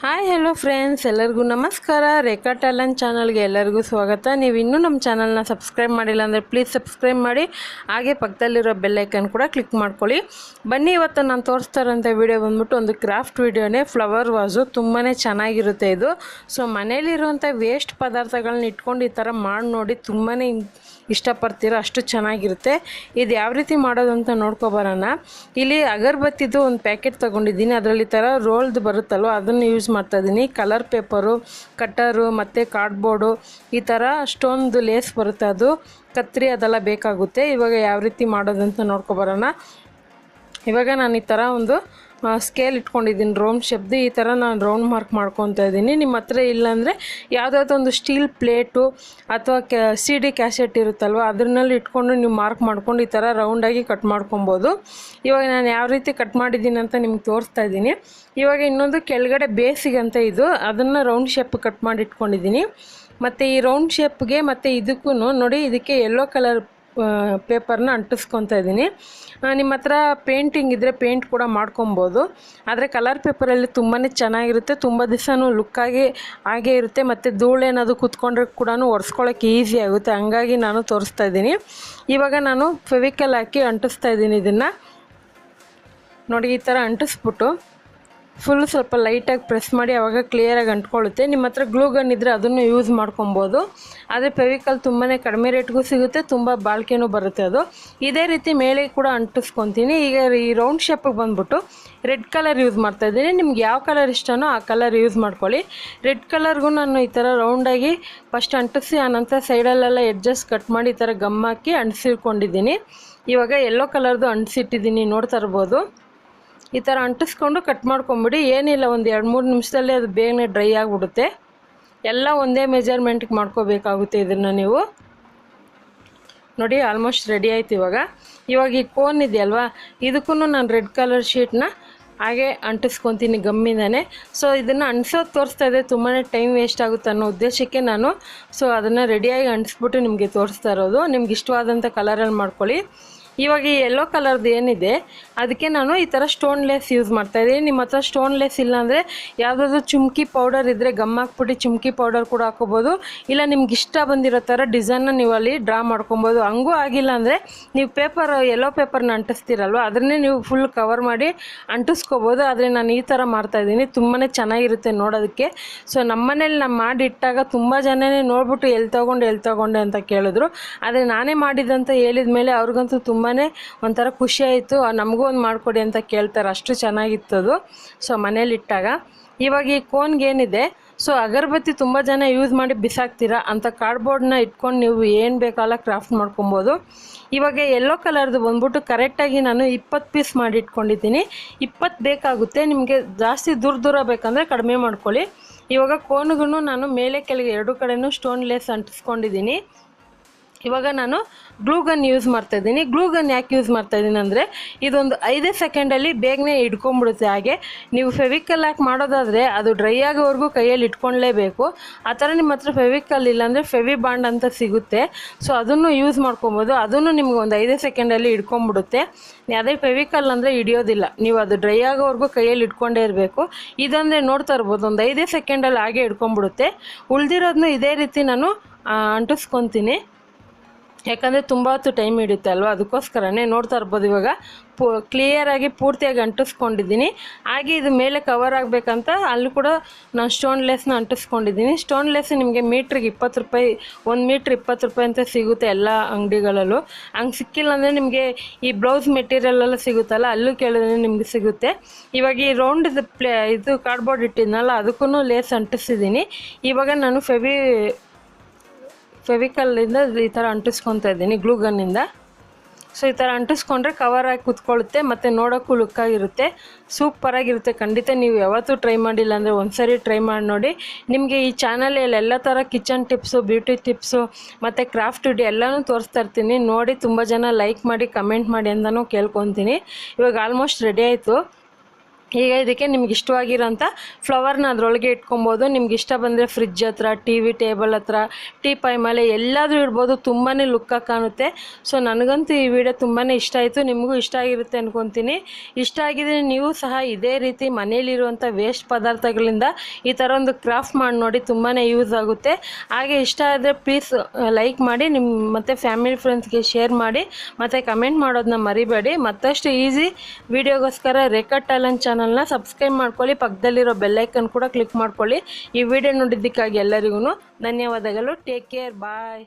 Hi hello friends, ಎಲ್ಲರಿಗೂ ನಮಸ್ಕಾರ. ರೇಖಾ talent ಚಾನಲ್ಗೆ ಎಲ್ಲರಿಗೂ ಸ್ವಾಗತ. ನೀವು ಇನ್ನೂ ನಮ್ಮ ಚಾನಲ್ನ ಸಬ್ಸ್ಕ್ರೈಬ್ ಮಾಡಿಲ್ಲ ಅಂದರೆ ಪ್ಲೀಸ್ ಸಬ್ಸ್ಕ್ರೈಬ್ ಮಾಡಿ, ಹಾಗೆ ಪಕ್ಕದಲ್ಲಿರೋ ಬೆಲ್ ಐಕನ್ ಕೂಡ ಕ್ಲಿಕ್ ಮಾಡ್ಕೊಳ್ಳಿ. ಬನ್ನಿ, ಇವತ್ತು ನಾನು ತೋರಿಸ್ತಾ ಇರೋಂಥ ವಿಡಿಯೋ ಬಂದ್ಬಿಟ್ಟು ಒಂದು ಕ್ರಾಫ್ಟ್ ವಿಡಿಯೋನೇ. ಫ್ಲವರ್ ವಾಸು ತುಂಬಾ ಚೆನ್ನಾಗಿರುತ್ತೆ ಇದು. ಸೊ ಮನೇಲಿರುವಂಥ ವೇಸ್ಟ್ ಪದಾರ್ಥಗಳನ್ನ ಇಟ್ಕೊಂಡು ಈ ಥರ ಮಾಡಿ ನೋಡಿ, ತುಂಬಾ ಇಷ್ಟಪಡ್ತೀರಾ, ಅಷ್ಟು ಚೆನ್ನಾಗಿರುತ್ತೆ. ಇದು ಯಾವ ರೀತಿ ಮಾಡೋದು ಅಂತ ನೋಡ್ಕೊಬರೋಣ. ಇಲ್ಲಿ ಅಗರಬತ್ತಿದು ಒಂದು ಪ್ಯಾಕೆಟ್ ತೊಗೊಂಡಿದ್ದೀನಿ. ಅದರಲ್ಲಿ ಥರ ರೋಲ್ದು ಬರುತ್ತಲ್ವ, ಅದನ್ನು ಯೂಸ್ ಮಾಡ್ತಾಯಿದ್ದೀನಿ. ಕಲರ್ ಪೇಪರು, ಕಟ್ಟರು ಮತ್ತು ಕಾರ್ಡ್ಬೋರ್ಡು, ಈ ಥರ ಸ್ಟೋನ್ದು ಲೇಸ್ ಬರುತ್ತೆ, ಅದು ಕತ್ರಿ ಅದೆಲ್ಲ ಬೇಕಾಗುತ್ತೆ. ಇವಾಗ ಯಾವ ರೀತಿ ಮಾಡೋದಂತ ನೋಡ್ಕೊಬರೋಣ. ಇವಾಗ ನಾನು ಈ ಥರ ಒಂದು ಸ್ಕೇಲ್ ಇಟ್ಕೊಂಡಿದ್ದೀನಿ ರೌಂಡ್ ಶೇಪ್ದು. ಈ ಥರ ನಾನು ರೌಂಡ್ ಮಾರ್ಕ್ ಮಾಡ್ಕೊತಾ ಇದ್ದೀನಿ. ನಿಮ್ಮ ಹತ್ರ ಇಲ್ಲಾಂದರೆ ಯಾವುದಾದ್ರು ಒಂದು ಸ್ಟೀಲ್ ಪ್ಲೇಟು ಅಥವಾ CD ಕ್ಯಾಸೆಟ್ ಇರುತ್ತಲ್ವ, ಅದನ್ನಲ್ಲಿ ಇಟ್ಕೊಂಡು ನೀವು ಮಾರ್ಕ್ ಮಾಡ್ಕೊಂಡು ಈ ಥರ ರೌಂಡಾಗಿ ಕಟ್ ಮಾಡ್ಕೊಬೋದು. ಇವಾಗ ನಾನು ಯಾವ ರೀತಿ ಕಟ್ ಮಾಡಿದ್ದೀನಿ ಅಂತ ನಿಮ್ಗೆ ತೋರಿಸ್ತಾ ಇದ್ದೀನಿ. ಇವಾಗ ಇನ್ನೊಂದು ಕೆಳಗಡೆ ಬೇಸಿಗಂತ ಇದು, ಅದನ್ನು ರೌಂಡ್ ಶೇಪ್ ಕಟ್ ಮಾಡಿ ಇಟ್ಕೊಂಡಿದ್ದೀನಿ. ಮತ್ತು ಈ ರೌಂಡ್ ಶೇಪ್ಗೆ ಮತ್ತು ಇದಕ್ಕೂ ನೋಡಿ, ಇದಕ್ಕೆ ಯೆಲ್ಲೋ ಕಲರ್ ಪೇಪರ್ನ ಅಂಟಿಸ್ಕೊತಾ ಇದ್ದೀನಿ. ನಿಮ್ಮ ಹತ್ರ ಪೇಂಟಿಂಗ್ ಇದ್ದರೆ ಪೇಂಟ್ ಕೂಡ ಮಾಡ್ಕೊಬೋದು. ಆದರೆ ಕಲರ್ ಪೇಪರಲ್ಲಿ ತುಂಬಾ ಚೆನ್ನಾಗಿರುತ್ತೆ, ತುಂಬ ದಿವಸನೂ ಲುಕ್ಕಾಗಿ ಹಾಗೇ ಇರುತ್ತೆ. ಮತ್ತು ಧೂಳೇನಾದ್ರು ಕುತ್ಕೊಂಡ್ರೆ ಕೂಡ ಒರೆಸ್ಕೊಳ್ಳೋಕ್ಕೆ ಈಸಿ ಆಗುತ್ತೆ. ಹಂಗಾಗಿ ನಾನು ತೋರಿಸ್ತಾ ಇದ್ದೀನಿ. ಇವಾಗ ನಾನು ಫೆವಿಕಲ್ ಹಾಕಿ ಅಂಟಿಸ್ತಾ ಇದ್ದೀನಿ. ಇದನ್ನು ನೋಡಿ, ಈ ಥರ ಅಂಟಿಸ್ಬಿಟ್ಟು ಫುಲ್ ಸ್ವಲ್ಪ ಲೈಟಾಗಿ ಪ್ರೆಸ್ ಮಾಡಿ, ಆವಾಗ ಕ್ಲಿಯರಾಗಿ ಅಂಟ್ಕೊಳ್ಳುತ್ತೆ. ನಿಮ್ಮ ಹತ್ರ ಗ್ಲೂ ಗನ್ ಇದ್ದರೆ ಅದನ್ನು ಯೂಸ್ ಮಾಡ್ಕೊಬೋದು. ಆದರೆ ಫೆವಿಕಲ್ ತುಂಬಾ ಕಡಿಮೆ ರೇಟ್ಗೂ ಸಿಗುತ್ತೆ, ತುಂಬ ಬಾಳಿಕೆನೂ ಬರುತ್ತೆ ಅದು. ಇದೇ ರೀತಿ ಮೇಲೆ ಕೂಡ ಅಂಟಿಸ್ಕೊತೀನಿ. ಈಗ ಈ ರೌಂಡ್ ಶೇಪಿಗೆ ಬಂದ್ಬಿಟ್ಟು ರೆಡ್ ಕಲರ್ ಯೂಸ್ ಮಾಡ್ತಾಯಿದ್ದೀನಿ. ನಿಮ್ಗೆ ಯಾವ ಕಲರ್ ಇಷ್ಟನೋ ಆ ಕಲರ್ ಯೂಸ್ ಮಾಡ್ಕೊಳ್ಳಿ. ರೆಡ್ ಕಲರ್ಗೂ ನಾನು ಈ ಥರ ರೌಂಡಾಗಿ ಫಸ್ಟ್ ಅಂಟಿಸಿ, ಆನಂತರ ಸೈಡಲ್ಲೆಲ್ಲ ಎಡ್ಜಸ್ ಕಟ್ ಮಾಡಿ ಈ ಥರ ಗಮ್ ಹಾಕಿ ಅಂಟಿಸಿಕೊಂಡಿದ್ದೀನಿ. ಇವಾಗ ಯೆಲ್ಲೋ ಕಲರ್ದು ಅಂಟಿಸಿಟ್ಟಿದ್ದೀನಿ, ನೋಡ್ತಾ ಇರ್ಬೋದು. ಈ ಥರ ಅಂಟಿಸ್ಕೊಂಡು ಕಟ್ ಮಾಡ್ಕೊಂಬಿಡಿ. ಏನಿಲ್ಲ, ಒಂದು 2-3 ನಿಮಿಷದಲ್ಲೇ ಅದು ಬೇಗನೆ ಡ್ರೈ ಆಗಿಬಿಡುತ್ತೆ. ಎಲ್ಲ ಒಂದೇ ಮೆಜರ್ಮೆಂಟ್ಗೆ ಮಾಡ್ಕೋಬೇಕಾಗುತ್ತೆ ಇದನ್ನು ನೀವು. ನೋಡಿ, ಆಲ್ಮೋಸ್ಟ್ ರೆಡಿ ಆಯ್ತು. ಇವಾಗ ಈ ಕೋನ್ ಇದೆಯಲ್ವಾ, ಇದಕ್ಕೂ ನಾನು ರೆಡ್ ಕಲರ್ ಶೀಟ್ನ ಹಾಗೆ ಅಂಟಿಸ್ಕೊತೀನಿ ಗಮ್ಮಿಂದನೇ. ಸೊ ಇದನ್ನು ಅಂಟಿಸೋದು ತೋರಿಸ್ತಾ ಇದೆ, ತುಂಬಾ ಟೈಮ್ ವೇಸ್ಟ್ ಆಗುತ್ತೆ ಅನ್ನೋ ಉದ್ದೇಶಕ್ಕೆ ನಾನು ಅದನ್ನು ರೆಡಿಯಾಗಿ ಅಂಟಿಸ್ಬಿಟ್ಟು ನಿಮಗೆ ತೋರಿಸ್ತಾ ಇರೋದು. ನಿಮ್ಗೆ ಇಷ್ಟವಾದಂಥ ಕಲರಲ್ಲಿ ಮಾಡ್ಕೊಳ್ಳಿ. ಇವಾಗ ಈ ಯೆಲ್ಲೋ ಕಲರ್ದು ಏನಿದೆ ಅದಕ್ಕೆ ನಾನು ಈ ಥರ ಸ್ಟೋನ್ ಲೇಸ್ ಯೂಸ್ ಮಾಡ್ತಾಯಿದ್ದೀನಿ. ನಿಮ್ಮ ಹತ್ರ ಸ್ಟೋನ್ ಲೇಸ್ ಇಲ್ಲಾಂದರೆ ಯಾವುದಾದ್ರೂ ಚುಮ್ಕಿ ಪೌಡರ್ ಇದ್ದರೆ ಗಮ್ ಹಾಕ್ಬಿಟ್ಟು ಚುಮ್ಕಿ ಪೌಡರ್ ಕೂಡ ಹಾಕೋಬೋದು. ಇಲ್ಲ ನಿಮ್ಗೆ ಇಷ್ಟ ಬಂದಿರೋ ಥರ ಡಿಸೈನ್ನ ನೀವು ಅಲ್ಲಿ ಡ್ರಾ ಮಾಡ್ಕೊಬೋದು. ಹಂಗೂ ಆಗಿಲ್ಲ ಅಂದರೆ ನೀವು ಯೆಲ್ಲೋ ಪೇಪರ್ನ ಅಂಟಿಸ್ತೀರಲ್ವ, ಅದನ್ನೇ ನೀವು ಫುಲ್ ಕವರ್ ಮಾಡಿ ಅಂಟಿಸ್ಕೋಬೋದು. ಆದರೆ ನಾನು ಈ ಥರ ಮಾಡ್ತಾಯಿದ್ದೀನಿ, ತುಂಬಾ ಚೆನ್ನಾಗಿರುತ್ತೆ ನೋಡೋದಕ್ಕೆ. ಸೊ ನಮ್ಮನೇಲಿ ನಾನು ಮಾಡಿಟ್ಟಾಗ ತುಂಬ ಜನನೇ ನೋಡ್ಬಿಟ್ಟು ಎಲ್ಲಿ ತೊಗೊಂಡೆ ಅಂತ ಕೇಳಿದ್ರು. ಆದರೆ ನಾನೇ ಮಾಡಿದಂತ ಹೇಳಿದ ಮೇಲೆ ಅವ್ರಿಗಂತೂ ತುಂಬಾ ಒಂಥರ ಖುಷಿ ಆಯಿತು. ನಮಗೂ ಒಂದು ಮಾಡಿಕೊಡಿ ಅಂತ ಕೇಳ್ತಾರೆ, ಅಷ್ಟು ಚೆನ್ನಾಗಿತ್ತದು ಸೊ ಮನೇಲಿಟ್ಟಾಗ. ಇವಾಗ ಈ ಕೋನ್ಗೆ ಏನಿದೆ, ಸೊ ಅಗರಬತ್ತಿ ತುಂಬ ಜನ ಯೂಸ್ ಮಾಡಿ ಬಿಸಾಕ್ತೀರಾ ಅಂತ ಕಾರ್ಡ್ಬೋರ್ಡ್ನ ಇಟ್ಕೊಂಡು ನೀವು ಏನು ಬೇಕಲ್ಲ ಕ್ರಾಫ್ಟ್ ಮಾಡ್ಕೊಬೋದು. ಇವಾಗ ಯೆಲ್ಲೋ ಕಲರ್ದು ಬಂದ್ಬಿಟ್ಟು ಕರೆಕ್ಟಾಗಿ ನಾನು 20 ಪೀಸ್ ಮಾಡಿ ಇಟ್ಕೊಂಡಿದ್ದೀನಿ. 20 ಬೇಕಾಗುತ್ತೆ. ನಿಮಗೆ ಜಾಸ್ತಿ ದೂರ ಬೇಕಂದರೆ ಕಡಿಮೆ ಮಾಡ್ಕೊಳ್ಳಿ. ಇವಾಗ ಕೋನ್ಗೂ ನಾನು ಮೇಲೆ ಕೆಳಗೆ 2 ಕಡೆನೂ ಸ್ಟೋನ್ ಲೇಸ್ ಅಂಟಿಸ್ಕೊಂಡಿದ್ದೀನಿ. ಇವಾಗ ನಾನು ಗ್ಲೂ ಗನ್ ಯೂಸ್ ಮಾಡ್ತಾಯಿದ್ದೀನಿ. ಗ್ಲೂ ಗನ್ ಯಾಕೆ ಯೂಸ್ ಮಾಡ್ತಾಯಿದ್ದೀನಿ ಅಂದರೆ ಇದೊಂದು 5 ಸೆಕೆಂಡಲ್ಲಿ ಬೇಗನೆ ಹಿಡ್ಕೊಂಬಿಡುತ್ತೆ. ಹಾಗೆ ನೀವು ಫೆವಿಕಲ್ ಹಾಕಿ ಮಾಡೋದಾದರೆ ಅದು ಡ್ರೈ ಆಗೋವರೆಗೂ ಕೈಯಲ್ಲಿ ಇಟ್ಕೊಳ್ಳೇಬೇಕು. ಆ ಥರ ನಿಮ್ಮ ಹತ್ರ ಫೆವಿಕಲ್ ಇಲ್ಲಾಂದರೆ ಫೆವಿ ಬಾಂಡ್ ಅಂತ ಸಿಗುತ್ತೆ, ಸೊ ಅದನ್ನು ಯೂಸ್ ಮಾಡ್ಕೊಬೋದು. ಅದನ್ನು ನಿಮ್ಗೆ ಒಂದು 5 ಸೆಕೆಂಡಲ್ಲಿ ಹಿಡ್ಕೊಂಬಿಡುತ್ತೆ. ಅದೇ ಫೆವಿಕಲ್ ಅಂದರೆ ಹಿಡಿಯೋದಿಲ್ಲ, ನೀವು ಅದು ಡ್ರೈ ಆಗೋವರೆಗೂ ಕೈಯಲ್ಲಿ ಇಟ್ಕೊಂಡೇ ಇರಬೇಕು. ಇದಂದರೆ ನೋಡ್ತಾ ಇರ್ಬೋದು, ಒಂದು 5 ಸೆಕೆಂಡಲ್ಲಿ ಹಾಗೆ ಹಿಡ್ಕೊಂಬಿಡುತ್ತೆ. ಉಳಿದಿರೋದನ್ನು ಇದೇ ರೀತಿ ನಾನು ಅಂಟಿಸ್ಕೊತೀನಿ, ಯಾಕಂದರೆ ತುಂಬ ಹೊತ್ತು ಟೈಮ್ ಹಿಡಿಯುತ್ತೆ ಅಲ್ವಾ, ಅದಕ್ಕೋಸ್ಕರನೇ. ನೋಡ್ತಾ ಇರ್ಬೋದು, ಇವಾಗ ಕ್ಲಿಯರಾಗಿ ಪೂರ್ತಿಯಾಗಿ ಅಂಟಿಸ್ಕೊಂಡಿದ್ದೀನಿ. ಹಾಗೆ ಇದು ಮೇಲೆ ಕವರ್ ಆಗಬೇಕಂತ ಅಲ್ಲೂ ಕೂಡ ನಾನು ಸ್ಟೋನ್ ಲೇಸ್ನ ಅಂಟಿಸ್ಕೊಂಡಿದ್ದೀನಿ. ಸ್ಟೋನ್ ಲೇಸ್ ನಿಮಗೆ ಮೀಟ್ರಿಗೆ 20 ರೂಪಾಯಿ, 1 ಮೀಟ್ರ್ 20 ರೂಪಾಯಿ ಅಂತ ಸಿಗುತ್ತೆ ಎಲ್ಲ ಅಂಗಡಿಗಳಲ್ಲೂ. ಹಂಗೆ ಸಿಕ್ಕಿಲ್ಲ ಅಂದರೆ ನಿಮಗೆ ಈ ಬ್ಲೌಸ್ ಮೆಟೀರಿಯಲೆಲ್ಲ ಸಿಗುತ್ತಲ್ಲ, ಅಲ್ಲೂ ಕೇಳಿದ್ರೆ ನಿಮಗೆ ಸಿಗುತ್ತೆ. ಇವಾಗ ಈ ರೌಂಡ್ ಇದು ಕಾರ್ಡ್ಬೋರ್ಡ್ ಇಟ್ಟಿದ್ನಲ್ಲ, ಅದಕ್ಕೂ ಲೇಸ್ ಅಂಟಿಸಿದ್ದೀನಿ. ಇವಾಗ ನಾನು ಫೆವಿಕಲ್ಲಿಂದ ಈ ಥರ ಅಂಟಿಸ್ಕೊತಾ ಇದ್ದೀನಿ ಗ್ಲೂ ಗನ್ನಿಂದ. ಸೊ ಈ ಥರ ಅಂಟಿಸ್ಕೊಂಡ್ರೆ ಕವರ್ ಆಗಿ ಕೂತ್ಕೊಳ್ಳುತ್ತೆ ಮತ್ತು ನೋಡೋಕ್ಕೂ ಲುಕ್ಕಾಗಿರುತ್ತೆ, ಸೂಪರಾಗಿರುತ್ತೆ. ಖಂಡಿತ ನೀವು ಯಾವತ್ತೂ ಟ್ರೈ ಮಾಡಿಲ್ಲ ಅಂದರೆ ಒಂದ್ಸರಿ ಟ್ರೈ ಮಾಡಿ ನೋಡಿ. ನಿಮಗೆ ಈ ಚಾನಲಲ್ಲಿ ಎಲ್ಲ ಥರ ಕಿಚನ್ ಟಿಪ್ಸು, ಬ್ಯೂಟಿ ಟಿಪ್ಸು ಮತ್ತು ಕ್ರಾಫ್ಟ್ ವಿಡಿಯೋ ಎಲ್ಲನೂ ತೋರಿಸ್ತಾ ಇರ್ತೀನಿ. ನೋಡಿ ತುಂಬ ಜನ ಲೈಕ್ ಮಾಡಿ ಕಮೆಂಟ್ ಮಾಡಿ ಅಂತಲೂ ಕೇಳ್ಕೊತೀನಿ. ಇವಾಗ ಆಲ್ಮೋಸ್ಟ್ ರೆಡಿ ಆಯಿತು. ಈಗ ಇದಕ್ಕೆ ನಿಮ್ಗೆ ಇಷ್ಟವಾಗಿರೋಂಥ ಫ್ಲವರ್ನ ಅದರೊಳಗೆ ಇಟ್ಕೊಬೋದು. ನಿಮ್ಗೆ ಇಷ್ಟ ಬಂದರೆ ಫ್ರಿಜ್ ಹತ್ರ, ಟಿ ವಿ ಟೇಬಲ್ ಹತ್ರ, ಟೀಪಾಯ್ ಮೇಲೆ ಎಲ್ಲಾದರೂ ಇಡ್ಬೋದು. ತುಂಬಾ ಲುಕ್ಕಾಗಿ ಕಾಣುತ್ತೆ. ಸೊ ನನಗಂತೂ ಈ ವಿಡಿಯೋ ತುಂಬಾ ಇಷ್ಟ ಆಯಿತು. ನಿಮಗೂ ಇಷ್ಟ ಆಗಿರುತ್ತೆ ಅಂದ್ಕೊತೀನಿ. ಇಷ್ಟ ಆಗಿದ್ರೆ ನೀವು ಸಹ ಇದೇ ರೀತಿ ಮನೇಲಿರುವಂಥ ವೇಸ್ಟ್ ಪದಾರ್ಥಗಳಿಂದ ಈ ಥರ ಒಂದು ಕ್ರಾಫ್ಟ್ ಮಾಡಿ ನೋಡಿ, ತುಂಬಾ ಯೂಸ್ ಆಗುತ್ತೆ. ಹಾಗೆ ಇಷ್ಟ ಆದರೆ ಪ್ಲೀಸ್ ಲೈಕ್ ಮಾಡಿ, ನಿಮ್ಮ ಮತ್ತು ಫ್ಯಾಮಿಲಿ ಫ್ರೆಂಡ್ಸ್ಗೆ ಶೇರ್ ಮಾಡಿ, ಮತ್ತು ಕಮೆಂಟ್ ಮಾಡೋದನ್ನ ಮರಿಬೇಡಿ. ಮತ್ತಷ್ಟು ಈಸಿ ವಿಡಿಯೋಗೋಸ್ಕರ ರೇಖಾ ಟ್ಯಾಲೆಂಟ್ ಚಾನಲ್ನ ಸಬ್ಸ್ಕ್ರೈಬ್ ಮಾಡ್ಕೊಳ್ಳಿ. ಪಕ್ಕದಲ್ಲಿರೋ ಬೆಲ್ಲೈಕನ್ ಕೂಡ ಕ್ಲಿಕ್ ಮಾಡ್ಕೊಳ್ಳಿ. ಈ ವಿಡಿಯೋ ನೋಡಿದ್ದಕ್ಕಾಗಿ ಎಲ್ಲರಿಗೂ ಧನ್ಯವಾದಗಳು. ಟೇಕ್ ಕೇರ್, ಬಾಯ್.